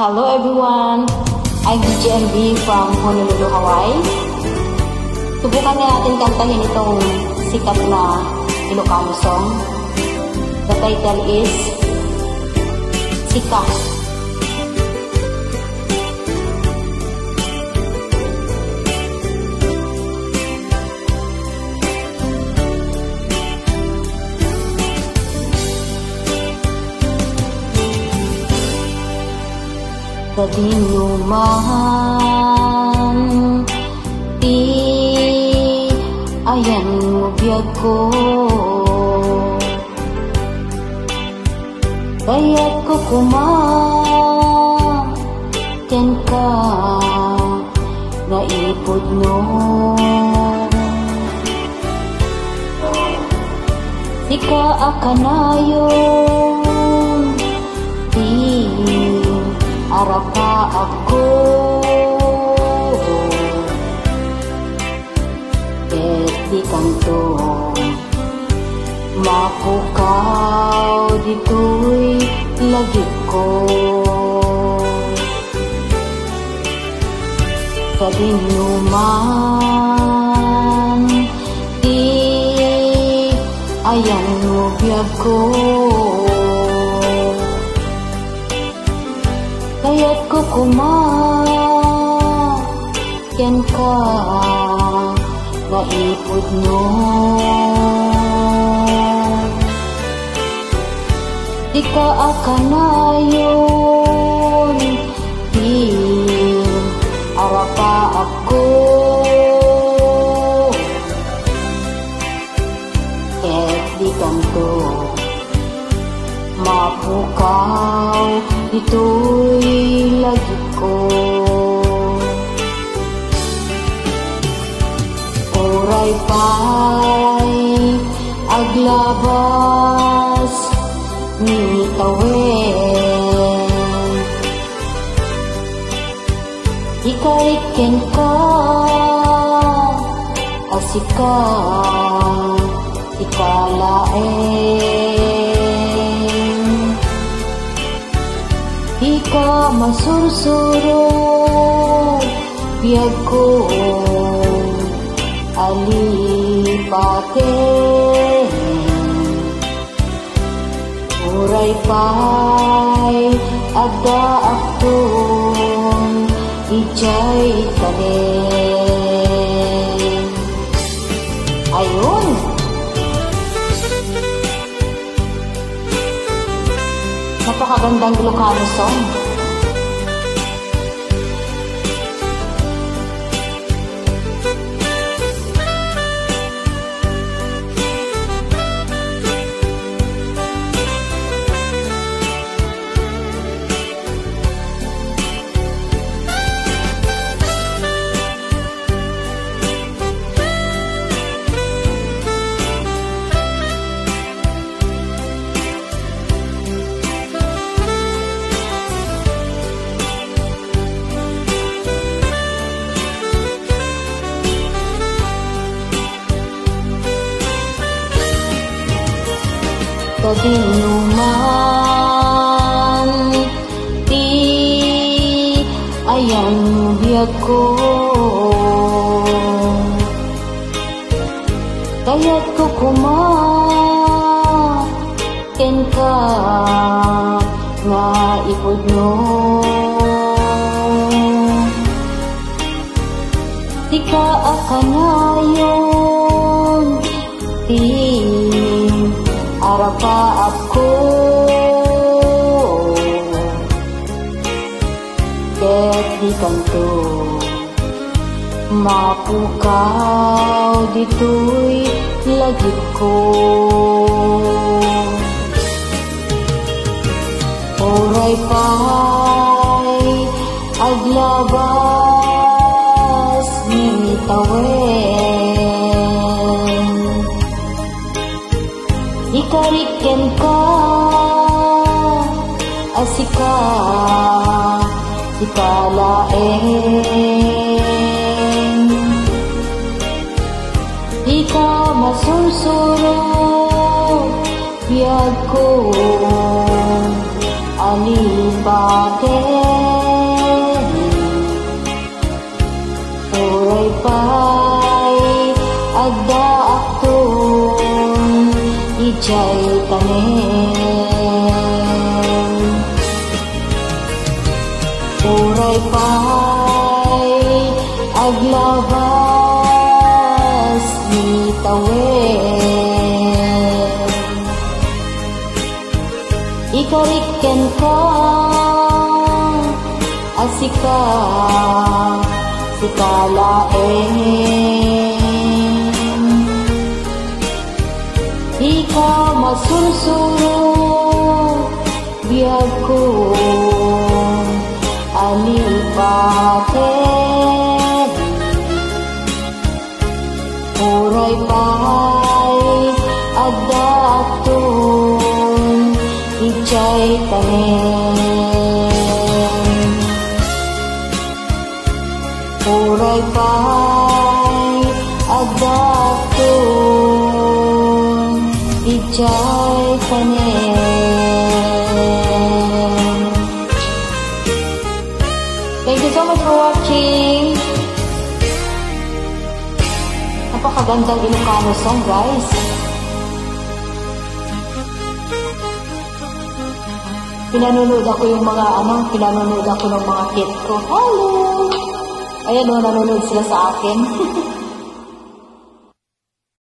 Hello everyone, I'm GMB from Honolulu, Hawaii. Subukan na natin kantahin itong sikat na Ilocano song. The title is Sikat. Sa dinuman ti ayan mo biyag ko, kaya't ko kumakan ka naipod no. Sika akanayon ti arapa ako, et di kanto mapukaw dito'y lagi ko. Sa dinuman di ayan mo biyag ko, kaya't ko kumakan ka naipod no. Di ka akanayon di arapa ako, et di kanto mapukaw dito'y lagi ko. Oray pa'y aglabas ni tawen, ikaiken ka asika ikalaen. Di ka masursuro biyag ko alipaten, uray pa'y agda akton ijay kaden. Ayun! Napakagandang Ilocano song. Sa dinuman ti ayan biyag ko, kaya't ko kumakan ka naipod no. Di ka akanayon ti arapa ako, ket di kanto mapukaw dito'y lagi ko. Oray pa'y aglabas ni tawen, ikariken ka asika ikalaen. Di ka masursuro biyag ko alipate, Uray pa'y aglabas ni tawid. Ikariken ka asika sikalaen. Ika masunsuro biyag ko alipaten. Uray pa'y agdaton ijay tanen. Uray pa'y agdaton ijay tanen. Thank you so much for watching. Napakagandang Ilocano song, guys. Pinanonood ako yung mga pinanonood ako ng mga kit ko. Hello! Ayan o, nanonood sila sa akin.